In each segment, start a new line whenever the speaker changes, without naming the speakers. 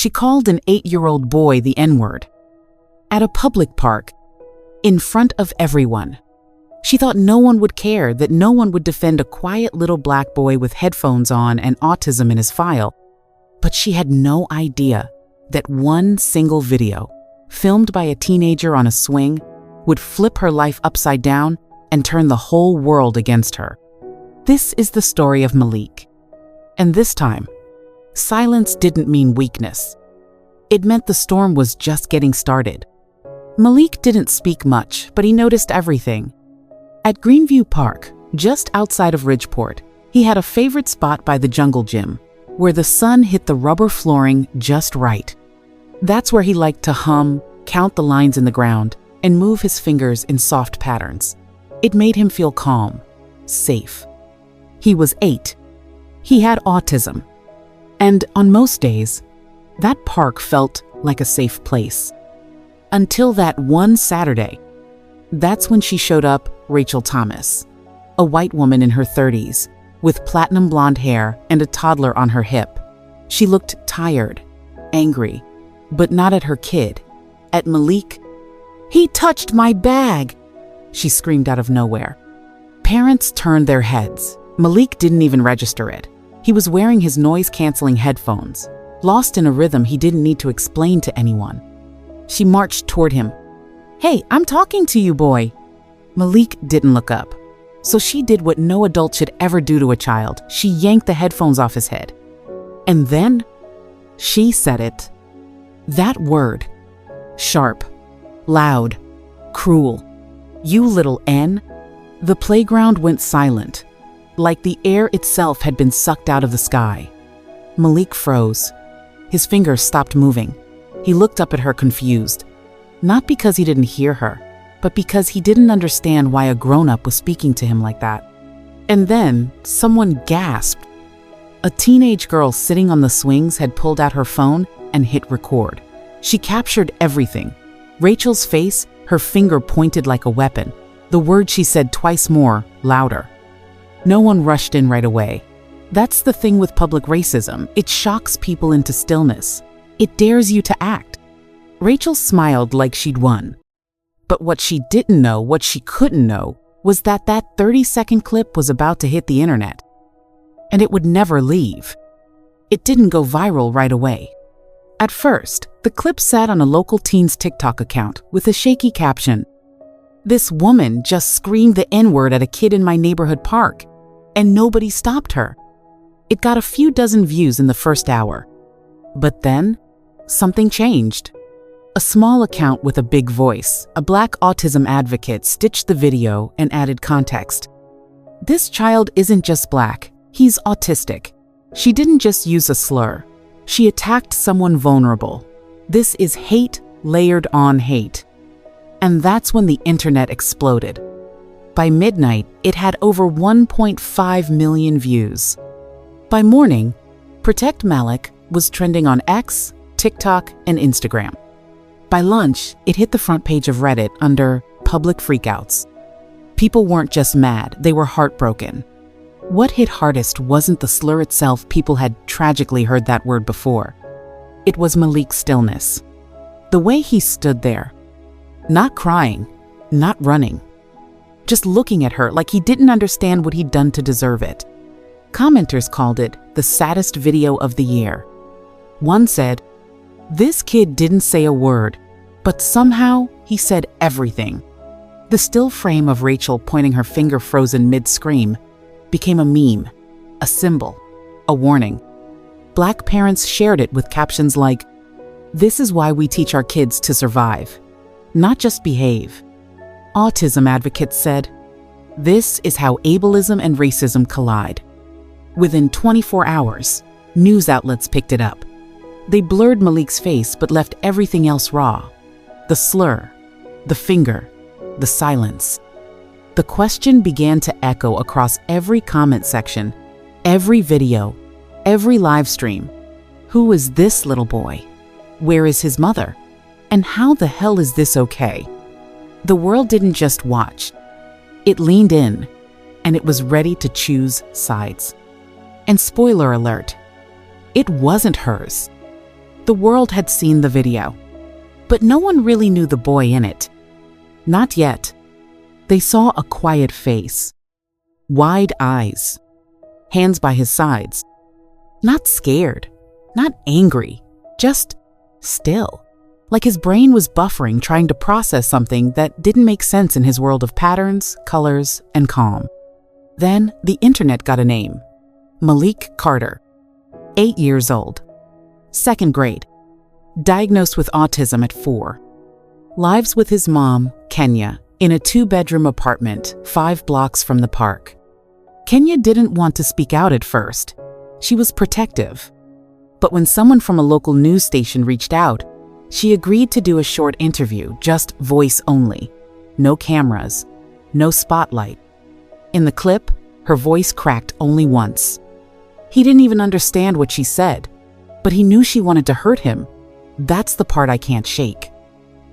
She called an 8-year-old boy the N-word. At a public park, in front of everyone. She thought no one would care, that no one would defend a quiet little black boy with headphones on and autism in his file. But she had no idea that one single video, filmed by a teenager on a swing, would flip her life upside down and turn the whole world against her. This is the story of Malik. And this time, silence didn't mean weakness. It meant the storm was just getting started. Malik didn't speak much, but he noticed everything. At Greenview Park, just outside of Ridgeport, he had a favorite spot by the jungle gym, where the sun hit the rubber flooring just right. That's where he liked to hum, count the lines in the ground, and move his fingers in soft patterns. It made him feel calm, safe. He was 8. He had autism. And on most days, that park felt like a safe place. Until that one Saturday. That's when she showed up, Rachel Thomas, a white woman in her 30s, with platinum blonde hair and a toddler on her hip. She looked tired, angry, but not at her kid. At Malik. "He touched my bag!" she screamed out of nowhere. Parents turned their heads. Malik didn't even register it. He was wearing his noise-canceling headphones, lost in a rhythm he didn't need to explain to anyone. She marched toward him. "Hey, I'm talking to you, boy." Malik didn't look up, so she did what no adult should ever do to a child. She yanked the headphones off his head. And then, she said it. That word. Sharp, loud, cruel. "You little N." The playground went silent, like the air itself had been sucked out of the sky. Malik froze. His fingers stopped moving. He looked up at her confused. Not because he didn't hear her, but because he didn't understand why a grown-up was speaking to him like that. And then, someone gasped. A teenage girl sitting on the swings had pulled out her phone and hit record. She captured everything. Rachel's face, her finger pointed like a weapon. The word she said twice more, louder. No one rushed in right away. That's the thing with public racism. It shocks people into stillness. It dares you to act. Rachel smiled like she'd won. But what she didn't know, what she couldn't know, was that 30-second clip was about to hit the internet. And it would never leave. It didn't go viral right away. At first, the clip sat on a local teen's TikTok account with a shaky caption. "This woman just screamed the N-word at a kid in my neighborhood park, and nobody stopped her." It got a few dozen views in the first hour. But then, something changed. A small account with a big voice, a black autism advocate, stitched the video and added context. "This child isn't just black, he's autistic." She didn't just use a slur. She attacked someone vulnerable. This is hate layered on hate. And that's when the internet exploded. By midnight, it had over 1.5 million views. By morning, Protect Malik was trending on X, TikTok, and Instagram. By lunch, it hit the front page of Reddit under Public Freakouts. People weren't just mad, they were heartbroken. What hit hardest wasn't the slur itself, people had tragically heard that word before. It was Malik's stillness. The way he stood there, not crying, not running, just looking at her like he didn't understand what he'd done to deserve it. Commenters called it the saddest video of the year. One said, "This kid didn't say a word, but somehow he said everything." The still frame of Rachel pointing her finger frozen mid-scream became a meme, a symbol, a warning. Black parents shared it with captions like, "This is why we teach our kids to survive, not just behave." Autism advocates said, "This is how ableism and racism collide." Within 24 hours, news outlets picked it up. They blurred Malik's face but left everything else raw. The slur, the finger, the silence. The question began to echo across every comment section, every video, every live stream. Who is this little boy? Where is his mother? And how the hell is this okay? The world didn't just watch. It leaned in, and it was ready to choose sides. And spoiler alert, it wasn't hers. The world had seen the video, but no one really knew the boy in it. Not yet. They saw a quiet face, wide eyes, hands by his sides. Not scared, not angry, just still. Like his brain was buffering, trying to process something that didn't make sense in his world of patterns, colors, and calm. Then the internet got a name. Malik Carter, 8 years old, 2nd grade, diagnosed with autism at 4. Lives with his mom, Kenya, in a 2-bedroom apartment 5 blocks from the park. Kenya didn't want to speak out at first. She was protective. But when someone from a local news station reached out, she agreed to do a short interview, just voice only. No cameras, no spotlight. In the clip, her voice cracked only once. He didn't even understand what she said, but he knew she wanted to hurt him. That's the part I can't shake.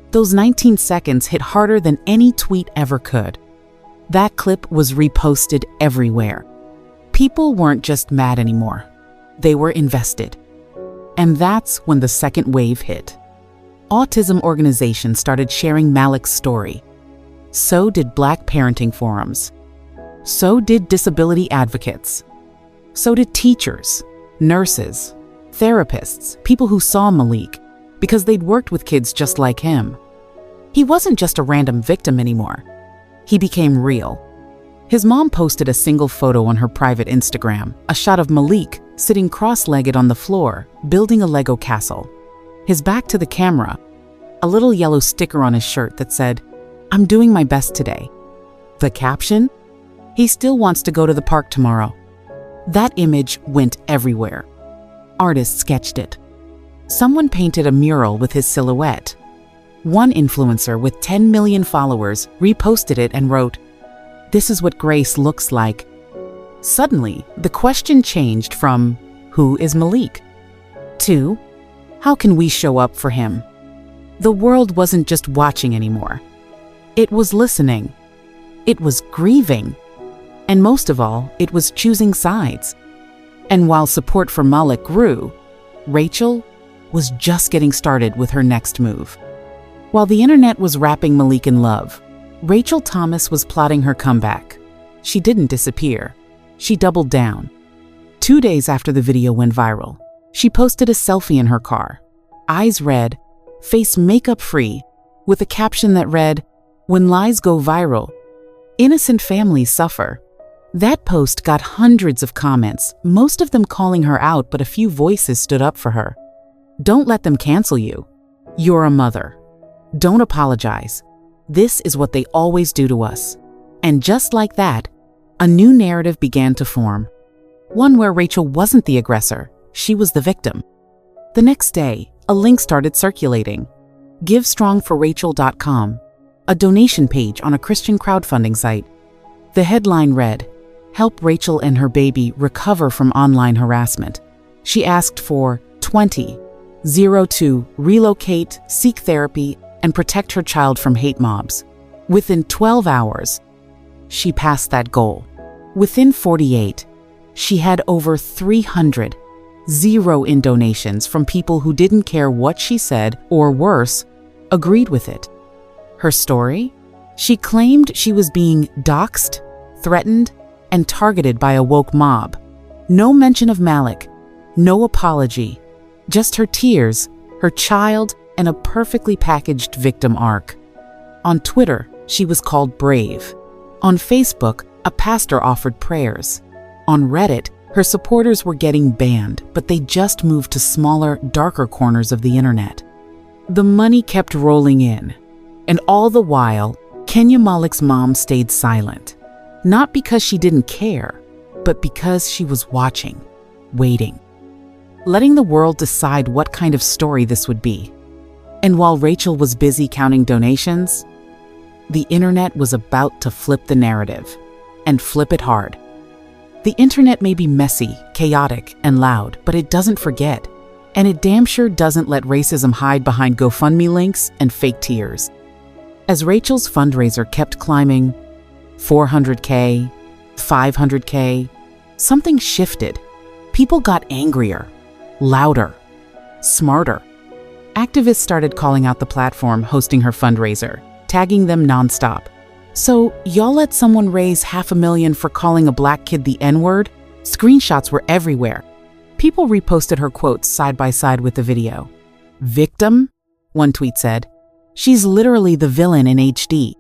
Those 19 seconds hit harder than any tweet ever could. That clip was reposted everywhere. People weren't just mad anymore. They were invested. And that's when the second wave hit. Autism organizations started sharing Malik's story. So did Black parenting forums. So did disability advocates. So did teachers, nurses, therapists, people who saw Malik because they'd worked with kids just like him. He wasn't just a random victim anymore. He became real. His mom posted a single photo on her private Instagram, a shot of Malik sitting cross-legged on the floor, building a Lego castle. His back to the camera, a little yellow sticker on his shirt that said, "I'm doing my best today." The caption? "He still wants to go to the park tomorrow." That image went everywhere. Artists sketched it. Someone painted a mural with his silhouette. One influencer with 10 million followers reposted it and wrote, "This is what grace looks like." Suddenly, the question changed from, "Who is Malik?" to, "How can we show up for him?" The world wasn't just watching anymore. It was listening. It was grieving. And most of all, it was choosing sides. And while support for Malik grew, Rachel was just getting started with her next move. While the internet was wrapping Malik in love, Rachel Thomas was plotting her comeback. She didn't disappear. She doubled down. 2 days after the video went viral, she posted a selfie in her car, eyes red, face makeup-free, with a caption that read, "When lies go viral, innocent families suffer." That post got hundreds of comments, most of them calling her out, but a few voices stood up for her. Don't let them cancel you. You're a mother. Don't apologize. This is what they always do to us. And just like that, a new narrative began to form. One where Rachel wasn't the aggressor, she was the victim. The next day, a link started circulating. GiveStrongForRachel.com, a donation page on a Christian crowdfunding site. The headline read, "Help Rachel and her baby recover from online harassment." She asked for 20,000 to relocate, seek therapy, and protect her child from hate mobs. Within 12 hours, she passed that goal. Within 48, she had over 300, zero in donations from people who didn't care what she said, or worse, agreed with it. Her story? She claimed she was being doxxed, threatened, and targeted by a woke mob. No mention of Malik, no apology, just her tears, her child, and a perfectly packaged victim arc. On Twitter, she was called brave. On Facebook, a pastor offered prayers. On Reddit, her supporters were getting banned, but they just moved to smaller, darker corners of the internet. The money kept rolling in, and all the while, Kenya Malik's mom stayed silent. Not because she didn't care, but because she was watching, waiting, letting the world decide what kind of story this would be. And while Rachel was busy counting donations, the internet was about to flip the narrative, and flip it hard. The internet may be messy, chaotic, and loud, but it doesn't forget. And it damn sure doesn't let racism hide behind GoFundMe links and fake tears. As Rachel's fundraiser kept climbing, 400K, 500K, something shifted. People got angrier, louder. smarter. Activists started calling out the platform hosting her fundraiser, tagging them nonstop. "So, y'all let someone raise $500,000 for calling a black kid the N-word?" Screenshots were everywhere. People reposted her quotes side by side with the video. "Victim?" one tweet said. "She's literally the villain in HD."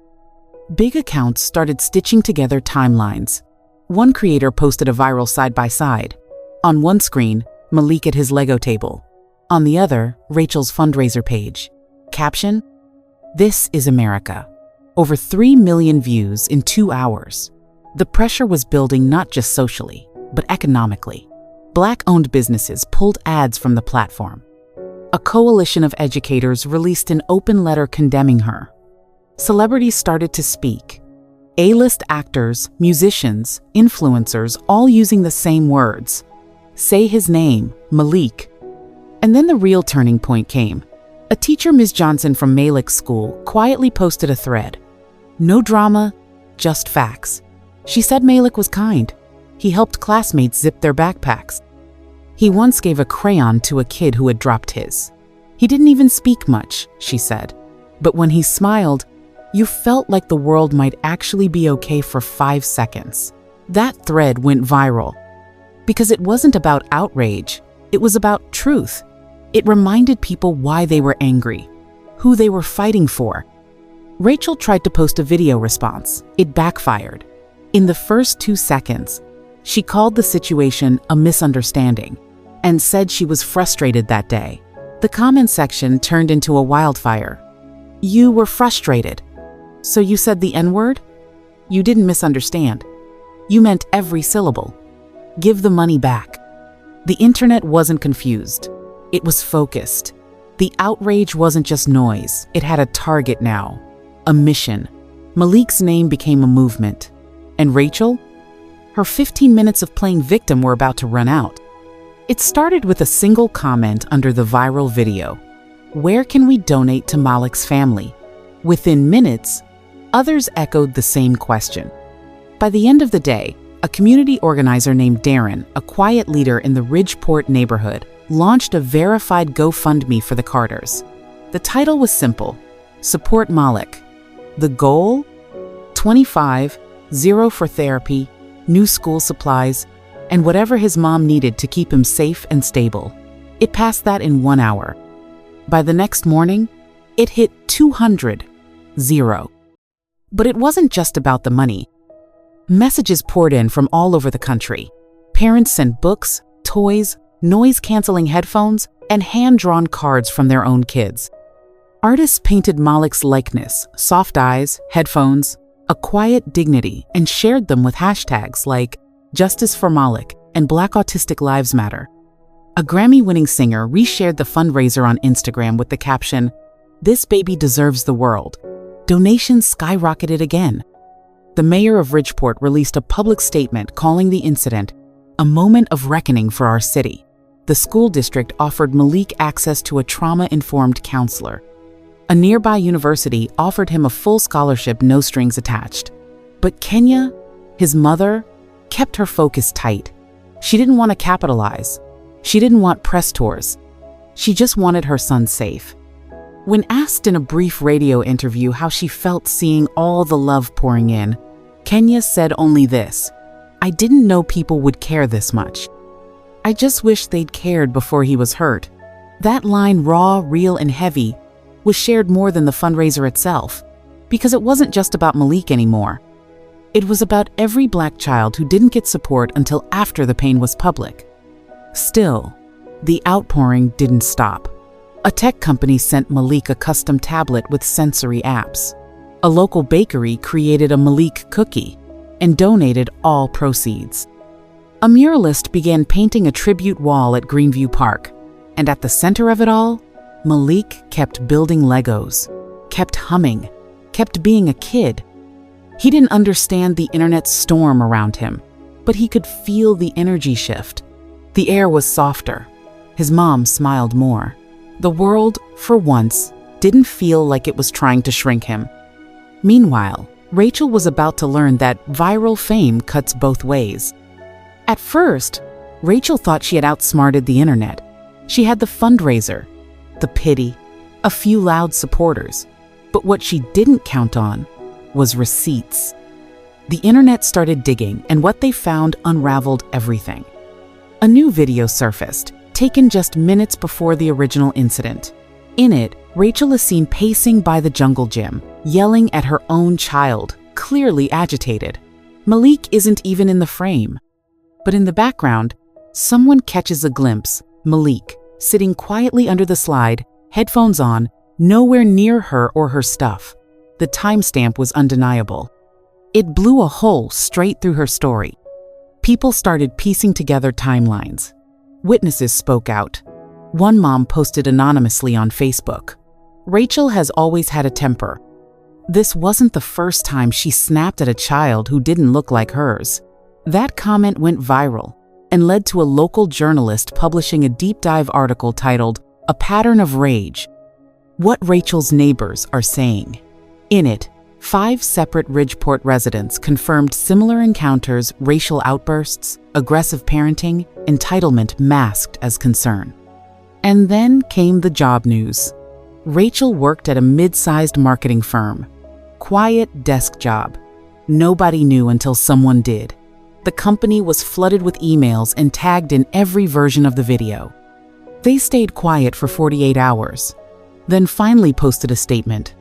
Big accounts started stitching together timelines. One creator posted a viral side-by-side. On one screen, Malik at his Lego table. On the other, Rachel's fundraiser page. Caption: "This is America." Over 3 million views in 2 hours. The pressure was building not just socially, but economically. Black-owned businesses pulled ads from the platform. A coalition of educators released an open letter condemning her. Celebrities started to speak. A-list actors, musicians, influencers, all using the same words. Say his name, Malik. And then the real turning point came. A teacher, Ms. Johnson from Malik's school, quietly posted a thread. No drama, just facts. She said Malik was kind. He helped classmates zip their backpacks. He once gave a crayon to a kid who had dropped his. He didn't even speak much, she said. But when he smiled, you felt like the world might actually be okay for 5 seconds. That thread went viral. Because it wasn't about outrage, it was about truth. It reminded people why they were angry, who they were fighting for. Rachel tried to post a video response. It backfired. In the first 2 seconds, she called the situation a misunderstanding and said she was frustrated that day. The comment section turned into a wildfire. You were frustrated. So you said the N-word? You didn't misunderstand. You meant every syllable. Give the money back. The internet wasn't confused. It was focused. The outrage wasn't just noise. It had a target now. A mission. Malik's name became a movement. And Rachel? Her 15 minutes of playing victim were about to run out. It started with a single comment under the viral video. Where can we donate to Malik's family? Within minutes, others echoed the same question. By the end of the day, a community organizer named Darren, a quiet leader in the Ridgeport neighborhood, launched a verified GoFundMe for the Carters. The title was simple: Support Malik. The goal? $25, $0 for therapy, new school supplies, and whatever his mom needed to keep him safe and stable. It passed that in 1 hour. By the next morning, it hit 200, $0. But it wasn't just about the money. Messages poured in from all over the country. Parents sent books, toys, noise-canceling headphones, and hand-drawn cards from their own kids. Artists painted Malik's likeness, soft eyes, headphones, a quiet dignity, and shared them with hashtags like Justice for Malik and Black Autistic Lives Matter. A Grammy-winning singer reshared the fundraiser on Instagram with the caption, "This baby deserves the world." Donations skyrocketed again. The mayor of Ridgeport released a public statement calling the incident a moment of reckoning for our city. The school district offered Malik access to a trauma-informed counselor. A nearby university offered him a full scholarship, no strings attached. But Kenya, his mother, kept her focus tight. She didn't want to capitalize. She didn't want press tours. She just wanted her son safe. When asked in a brief radio interview how she felt seeing all the love pouring in, Kenya said only this: "I didn't know people would care this much. I just wish they'd cared before he was hurt." That line, raw, real, and heavy, was shared more than the fundraiser itself, because it wasn't just about Malik anymore. It was about every Black child who didn't get support until after the pain was public. Still, the outpouring didn't stop. A tech company sent Malik a custom tablet with sensory apps. A local bakery created a Malik cookie and donated all proceeds. A muralist began painting a tribute wall at Greenview Park, and at the center of it all, Malik kept building Legos, kept humming, kept being a kid. He didn't understand the internet's storm around him, but he could feel the energy shift. The air was softer. His mom smiled more. The world, for once, didn't feel like it was trying to shrink him. Meanwhile, Rachel was about to learn that viral fame cuts both ways. At first, Rachel thought she had outsmarted the internet. She had the fundraiser, the pity, a few loud supporters. But what she didn't count on was receipts. The internet started digging, and what they found unraveled everything. A new video surfaced, taken just minutes before the original incident. In it, Rachel is seen pacing by the jungle gym, yelling at her own child, clearly agitated. Malik isn't even in the frame. But in the background, someone catches a glimpse, Malik, sitting quietly under the slide, headphones on, nowhere near her or her stuff. The timestamp was undeniable. It blew a hole straight through her story. People started piecing together timelines. Witnesses spoke out. One mom posted anonymously on Facebook. Rachel has always had a temper. This wasn't the first time she snapped at a child who didn't look like hers. That comment went viral and led to a local journalist publishing a deep dive article titled, "A Pattern of Rage: What Rachel's Neighbors Are Saying." In it, 5 separate Ridgeport residents confirmed similar encounters, racial outbursts, aggressive parenting, entitlement masked as concern. And then came the job news. Rachel worked at a mid-sized marketing firm. Quiet desk job. Nobody knew until someone did. The company was flooded with emails and tagged in every version of the video. They stayed quiet for 48 hours, then finally posted a statement.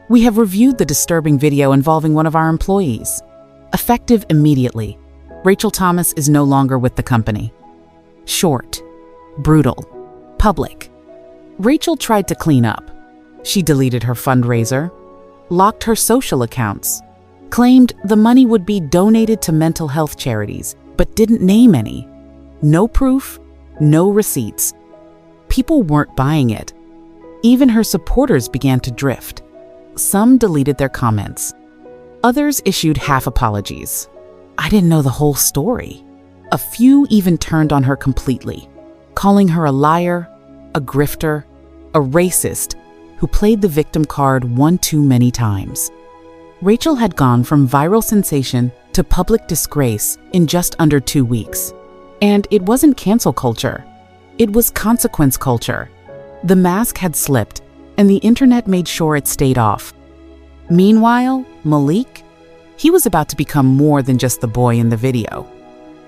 "We have reviewed the disturbing video involving one of our employees. Effective immediately. Rachel Thomas is no longer with the company." Short, brutal, public. Rachel tried to clean up. She deleted her fundraiser, locked her social accounts, claimed the money would be donated to mental health charities, but didn't name any. No proof, no receipts. People weren't buying it. Even her supporters began to drift. Some deleted their comments. Others issued half apologies. "I didn't know the whole story." A few even turned on her completely, calling her a liar, a grifter, a racist who played the victim card one too many times. Rachel had gone from viral sensation to public disgrace in just under 2 weeks. And it wasn't cancel culture. It was consequence culture. The mask had slipped, and the internet made sure it stayed off. Meanwhile, Malik, he was about to become more than just the boy in the video.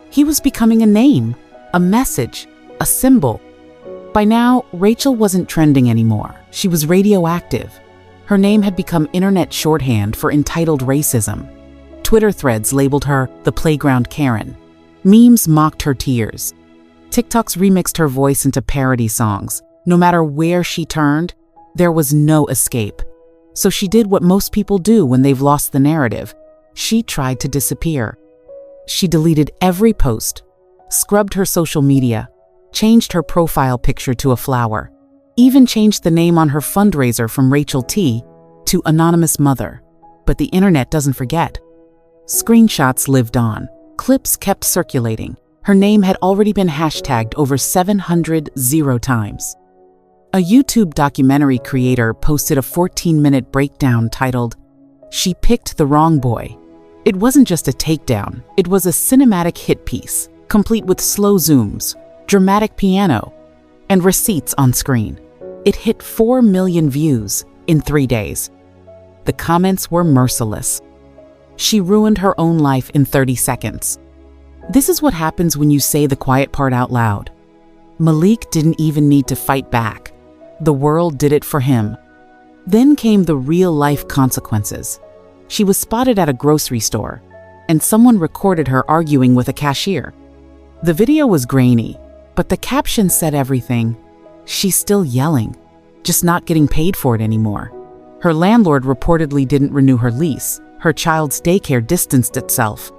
He was becoming a name, a message, a symbol. By now, Rachel wasn't trending anymore. She was radioactive. Her name had become internet shorthand for entitled racism. Twitter threads labeled her the playground Karen. Memes mocked her tears. TikToks remixed her voice into parody songs. No matter where she turned, there was no escape. So she did what most people do when they've lost the narrative. She tried to disappear. She deleted every post, scrubbed her social media, changed her profile picture to a flower, even changed the name on her fundraiser from Rachel T to Anonymous Mother. But the internet doesn't forget. Screenshots lived on. Clips kept circulating. Her name had already been hashtagged over 700 times. A YouTube documentary creator posted a 14-minute breakdown titled, "She Picked the Wrong Boy." It wasn't just a takedown, it was a cinematic hit piece, complete with slow zooms, dramatic piano, and receipts on screen. It hit 4 million views in 3 days. The comments were merciless. She ruined her own life in 30 seconds. This is what happens when you say the quiet part out loud. Malik didn't even need to fight back. The world did it for him. Then came the real-life consequences. She was spotted at a grocery store, and someone recorded her arguing with a cashier. The video was grainy, but the caption said everything. "She's still yelling, just not getting paid for it anymore." Her landlord reportedly didn't renew her lease. Her child's daycare distanced itself.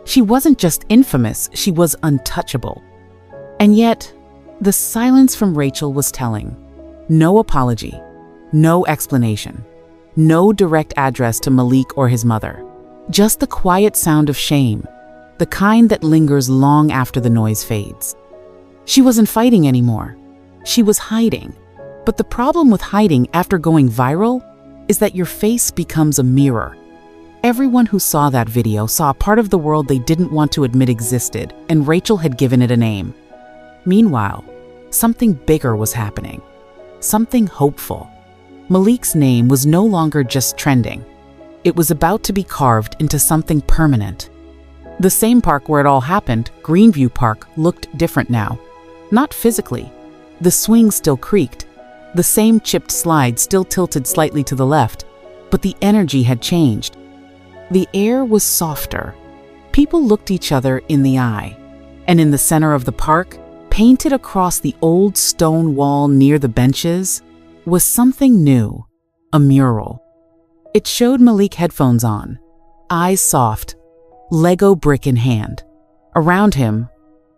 She wasn't just infamous, she was untouchable. And yet, the silence from Rachel was telling. No apology, no explanation, no direct address to Malik or his mother. Just the quiet sound of shame, the kind that lingers long after the noise fades. She wasn't fighting anymore. She was hiding. But the problem with hiding after going viral is that your face becomes a mirror. Everyone who saw that video saw a part of the world they didn't want to admit existed, and Rachel had given it a name. Meanwhile, Something bigger was happening. Something hopeful. Malik's name was no longer just trending. It was about to be carved into something permanent. The same park where it all happened, Greenview Park, looked different now. Not physically. The swing still creaked. The same chipped slide still tilted slightly to the left, but the energy had changed. The air was softer. People looked each other in the eye. And in the center of the park, painted across the old stone wall near the benches, was something new, a mural. It showed Malik headphones on, eyes soft, Lego brick in hand. Around him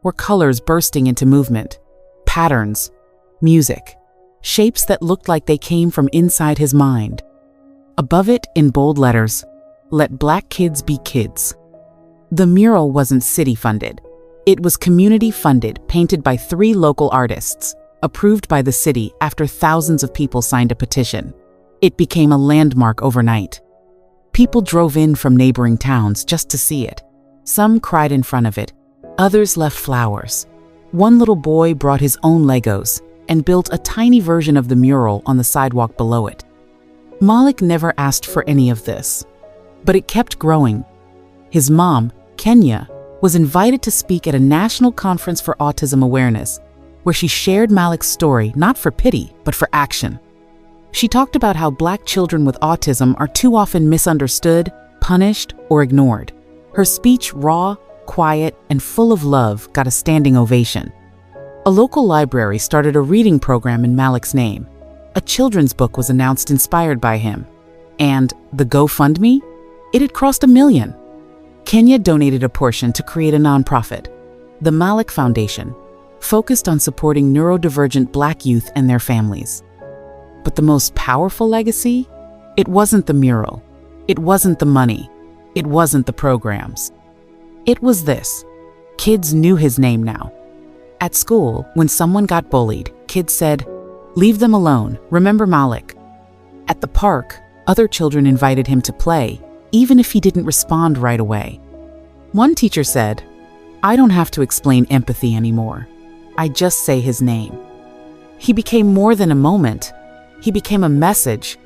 were colors bursting into movement, patterns, music, shapes that looked like they came from inside his mind. Above it, in bold letters, "Let Black kids be kids." The mural wasn't city-funded. It was community-funded, painted by 3 local artists, approved by the city after thousands of people signed a petition. It became a landmark overnight. People drove in from neighboring towns just to see it. Some cried in front of it. Others left flowers. One little boy brought his own Legos and built a tiny version of the mural on the sidewalk below it. Malik never asked for any of this, but it kept growing. His mom, Kenya, was invited to speak at a national conference for autism awareness, where she shared Malik's story not for pity, but for action. She talked about how Black children with autism are too often misunderstood, punished, or ignored. Her speech, raw, quiet, and full of love, got a standing ovation. A local library started a reading program in Malik's name. A children's book was announced inspired by him. And the GoFundMe? It had crossed 1 million. Kenya donated a portion to create a nonprofit, the Malik Foundation, focused on supporting neurodivergent Black youth and their families. But the most powerful legacy? It wasn't the mural. It wasn't the money. It wasn't the programs. It was this. Kids knew his name now. At school, when someone got bullied, kids said, "Leave them alone, remember Malik." At the park, other children invited him to play, even if he didn't respond right away. One teacher said, "I don't have to explain empathy anymore. I just say his name." He became more than a moment. He became a message.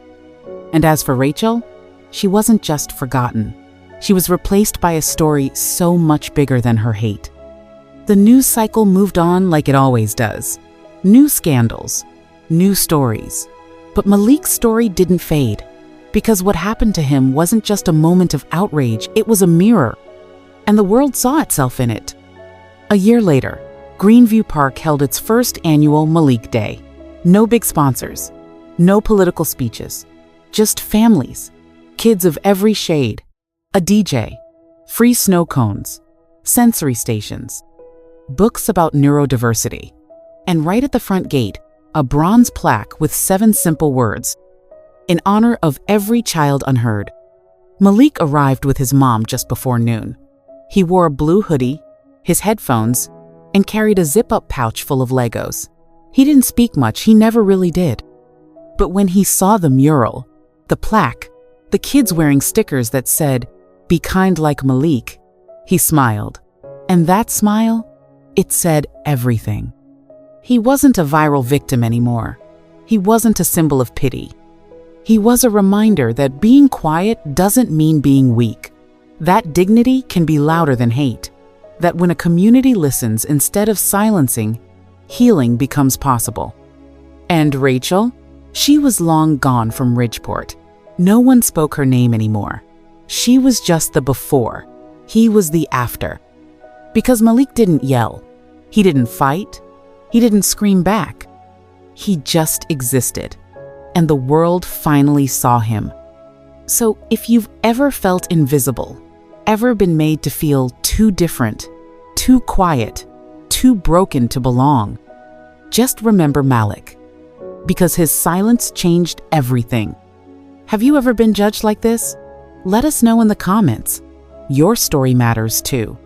And as for Rachel, she wasn't just forgotten. She was replaced by a story so much bigger than her hate. The news cycle moved on like it always does. New scandals, new stories. But Malik's story didn't fade, because what happened to him wasn't just a moment of outrage, it was a mirror. And the world saw itself in it. A year later, Greenview Park held its first annual Malik Day. No big sponsors, no political speeches, just families, kids of every shade, a DJ, free snow cones, sensory stations, books about neurodiversity, and right at the front gate, a bronze plaque with 7 simple words, in honor of every child unheard. Malik arrived with his mom just before noon. He wore a blue hoodie, his headphones, and carried a zip-up pouch full of Legos. He didn't speak much, he never really did. But when he saw the mural, the plaque, the kids wearing stickers that said, "Be kind like Malik," he smiled. And that smile, it said everything. He wasn't a viral victim anymore. He wasn't a symbol of pity. He was a reminder that being quiet doesn't mean being weak. That dignity can be louder than hate. That when a community listens instead of silencing, healing becomes possible. And Rachel? She was long gone from Ridgeport. No one spoke her name anymore. She was just the before. He was the after. Because Malik didn't yell. He didn't fight. He didn't scream back. He just existed. And the world finally saw him. So if you've ever felt invisible, ever been made to feel too different, too quiet, too broken to belong, just remember Malik. Because his silence changed everything. Have you ever been judged like this? Let us know in the comments. Your story matters too.